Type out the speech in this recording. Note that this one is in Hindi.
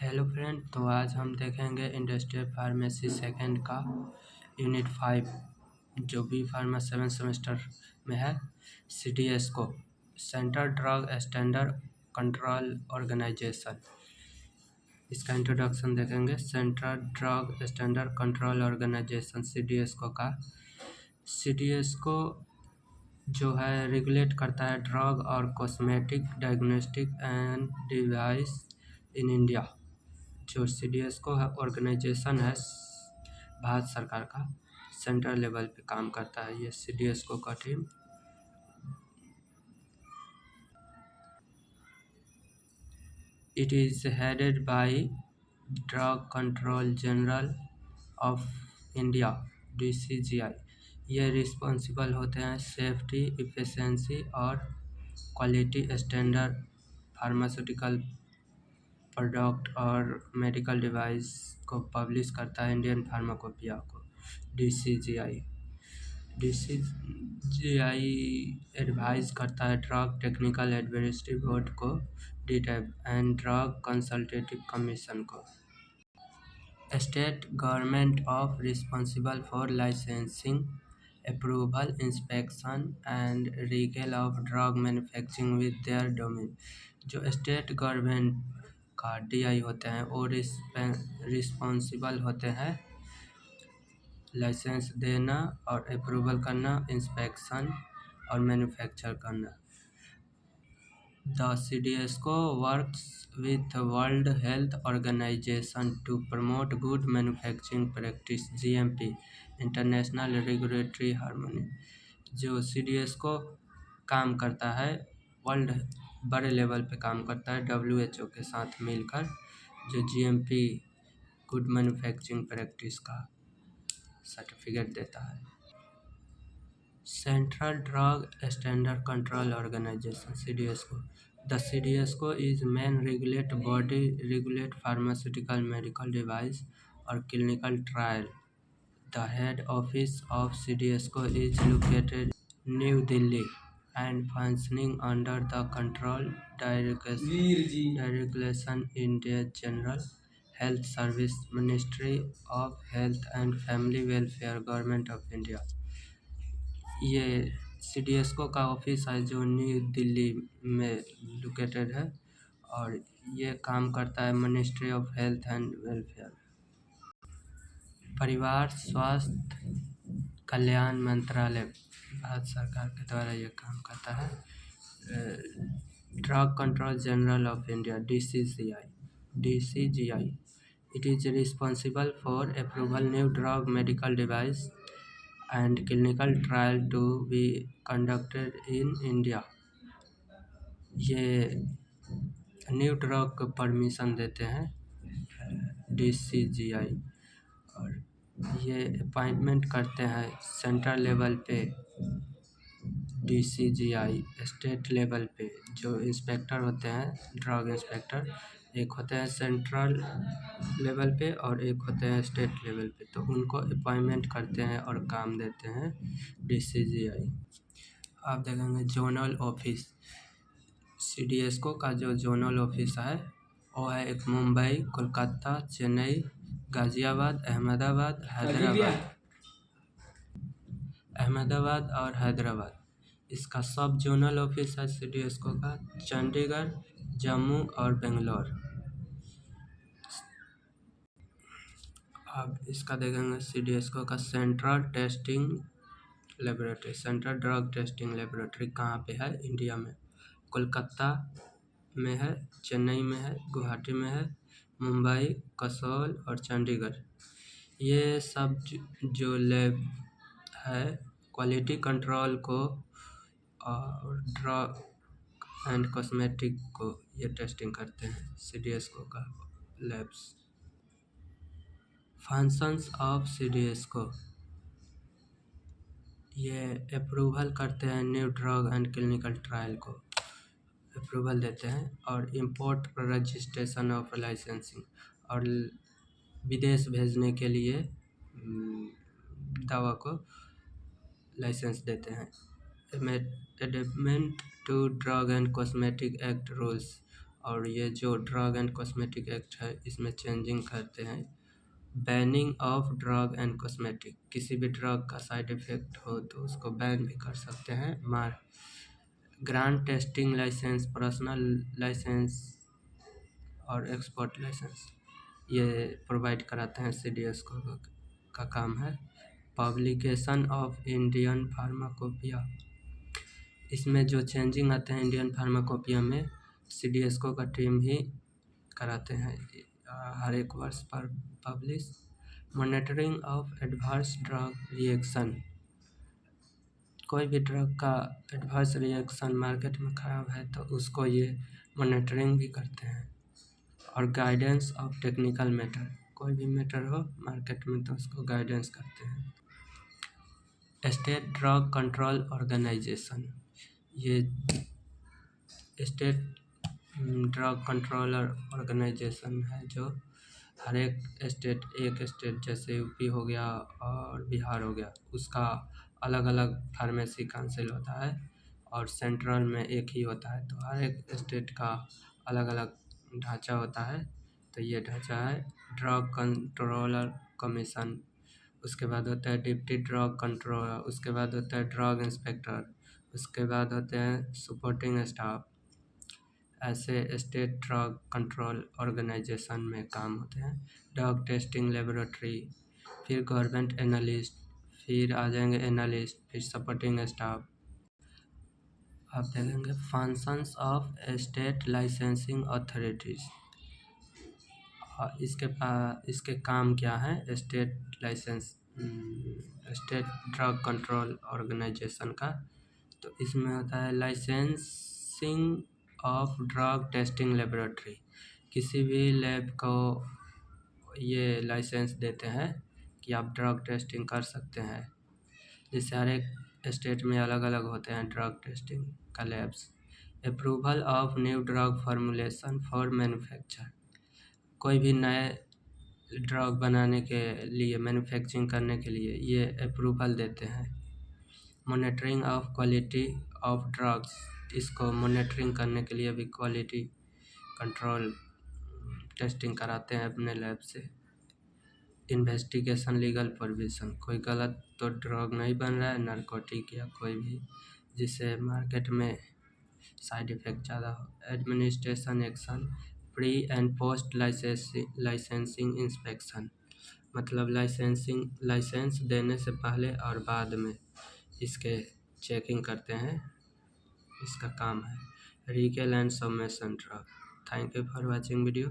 हेलो फ्रेंड, तो आज हम देखेंगे इंडस्ट्रियल फार्मेसी सेकंड का यूनिट 5 जो बी फार्मा 7 सेमेस्टर में है। CDS को central drug standard control organisation, इसका इंट्रोडक्शन देखेंगे। Central drug standard control organisation CDS का CDS को जो है रेगुलेट करता है ड्रग और cosmetic diagnostic and device in India. जो CDS को है ऑर्गेनाइजेशन है भारत सरकार का, सेंट्रल लेवल पे काम करता है ये CDS को का टीम। It is headed by drug control general of India DCGI। ये रिस्पॉन्सिबल होते हैं सेफ्टी, इफिशिएंसी और क्वालिटी स्टैंडर्ड फार्मास्यूटिकल प्रोडक्ट और मेडिकल डिवाइस को पब्लिश करता है इंडियन फार्माकोपिया को DCGI एडवाइज करता है ड्रग टेक्निकल एडवाइजरी बोर्ड को DTAB and drug consultative commission को। State government of responsible for licensing, approval, inspection and recall of drug manufacturing with their domain. जो स्टेट गवर्नमेंट का DI होते हैं वो रिस्पॉन्सिबल होते हैं लाइसेंस देना और अप्रूवल करना, इंस्पेक्शन और मैन्युफैक्चर करना। The CDS works with World Health Organization to promote good manufacturing practice GMP, International Regulatory Harmony। जो CDS को काम करता है वर्ल्ड बड़े लेवल पे काम करता है WHO के साथ मिलकर, जो GMP गुड मैन्युफैक्चरिंग प्रैक्टिस का सर्टिफिकेट देता है। Central drug standard control organisation CDS को The CDS is main regulate body regulate pharmaceutical medical device or clinical trial. The head office of CDS is located in New Delhi and functioning under the control direction India General Health Service Ministry of Health and Family Welfare Government of India। ये CDS का ऑफिस है जो न्यू दिल्ली में लोकेटेड है और ये काम करता है ministry of health and welfare, परिवार स्वास्थ्य कल्याण मंत्रालय, भारत सरकार के द्वारा ये काम करता है। Drug control general of India DCGI it is responsible for approval new drug medical device and clinical trial to be conducted in India। ये न्यू ड्रग को परमिशन देते हैं DCGI और ये अपॉइंटमेंट करते हैं सेंट्रल लेवल पे DCGI। स्टेट लेवल पे जो इंस्पेक्टर होते हैं ड्रग इंस्पेक्टर, एक होते हैं सेंट्रल लेवल पे और एक होते हैं स्टेट लेवल पे, तो उनको अपॉइंटमेंट करते हैं और काम देते हैं DCGI। आप देखेंगे जोनल ऑफिस CDS का जो जोनल ऑफिस है वो है एक मुंबई, कोलकाता, चेन्नई, गाज़ियाबाद, अहमदाबाद और हैदराबाद। इसका सब जोनल ऑफिस है CDS का चंडीगढ़, जम्मू और बेंगलोर। अब इसका देखेंगे CDS का central testing laboratory, central drug testing laboratory कहाँ पे है इंडिया में? कोलकाता में है, चेन्नई में है, गुवाहाटी में है, मुंबई, कसौल और चंडीगढ़। ये सब जो लैब है क्वालिटी कंट्रोल को और ड्रग एंड कॉस्मेटिक को ये टेस्टिंग करते हैं CDS का लैब्स। फंक्शंस ऑफ CDS ये अप्रूवल करते हैं new drug and clinical trial को अप्रूवल देते हैं और इंपोर्ट रजिस्ट्रेशन ऑफ लाइसेंसिंग और विदेश भेजने के लिए दवा को लाइसेंस देते हैं। Amendment to drug and cosmetic act rules और ये जो ड्रग एंड कॉस्मेटिक एक्ट है इसमें चेंजिंग करते हैं। Banning of drug and cosmetic, किसी भी ड्रग का साइड इफ़ेक्ट हो तो उसको बैन भी कर सकते हैं। Grant testing licence, personal licence और एक्सपोर्ट लाइसेंस ये प्रोवाइड कराते हैं CDS का काम है। पब्लिकेशन ऑफ इंडियन फार्माकोपिया, इसमें जो चेंजिंग आते हैं इंडियन फार्माकोपिया में CDS का टीम ही कराते हैं हर एक वर्ष पर publish. Monitoring of adverse drug reaction, कोई भी ड्रग का एडवर्स रिएक्शन मार्केट में ख़राब है तो उसको ये मॉनिटरिंग भी करते हैं। और गाइडेंस ऑफ टेक्निकल मैटर, कोई भी मैटर हो मार्केट में तो उसको गाइडेंस करते हैं। स्टेट ड्रग कंट्रोल ऑर्गेनाइजेशन, ये स्टेट ड्रग कंट्रोलर ऑर्गेनाइजेशन है जो हर एक स्टेट जैसे यूपी हो गया और बिहार हो गया उसका अलग अलग फार्मेसी काउंसिल होता है और सेंट्रल में एक ही होता है। तो हर एक स्टेट का अलग अलग ढांचा होता है। तो ये ढांचा है ड्रग कंट्रोलर कमीशन, उसके बाद होता है डिप्टी ड्रग कंट्रोलर, उसके बाद होता है ड्रग इंस्पेक्टर, उसके बाद होते हैं सपोर्टिंग स्टाफ। ऐसे स्टेट ड्रग कंट्रोल ऑर्गेनाइजेशन में काम होते हैं। ड्रग टेस्टिंग लेबोरेटरी, फिर गवर्नमेंट एनालिस्ट, फिर आ जाएंगे एनालिस्ट, फिर सपोर्टिंग स्टाफ। आप देखेंगे functions of state licensing authorities, इसके काम क्या है स्टेट ड्रग कंट्रोल ऑर्गेनाइजेशन का। तो इसमें होता है licensing of drug testing laboratory, किसी भी लैब को ये लाइसेंस देते हैं कि आप ड्रग टेस्टिंग कर सकते हैं। जैसे हर एक स्टेट में अलग अलग होते हैं ड्रग टेस्टिंग का labs. Approval of new drug formulation for manufacture, कोई भी नए ड्रग बनाने के लिए मैन्युफैक्चरिंग करने के लिए ये अप्रूवल देते हैं। Monitoring of quality of drugs, इसको मॉनिटरिंग करने के लिए भी क्वालिटी कंट्रोल टेस्टिंग कराते हैं अपने लैब से। इन्वेस्टिगेशन लीगल प्रोविज़न, कोई गलत तो ड्रग नहीं बन रहा है नारकोटिक या कोई भी जिससे मार्केट में साइड इफ़ेक्ट ज़्यादा हो। Administration action, pre and post licensing inspection, मतलब लाइसेंस देने से पहले और बाद में इसके चेकिंग करते हैं, इसका काम है। Recall and submission drug. Thank you for watching video.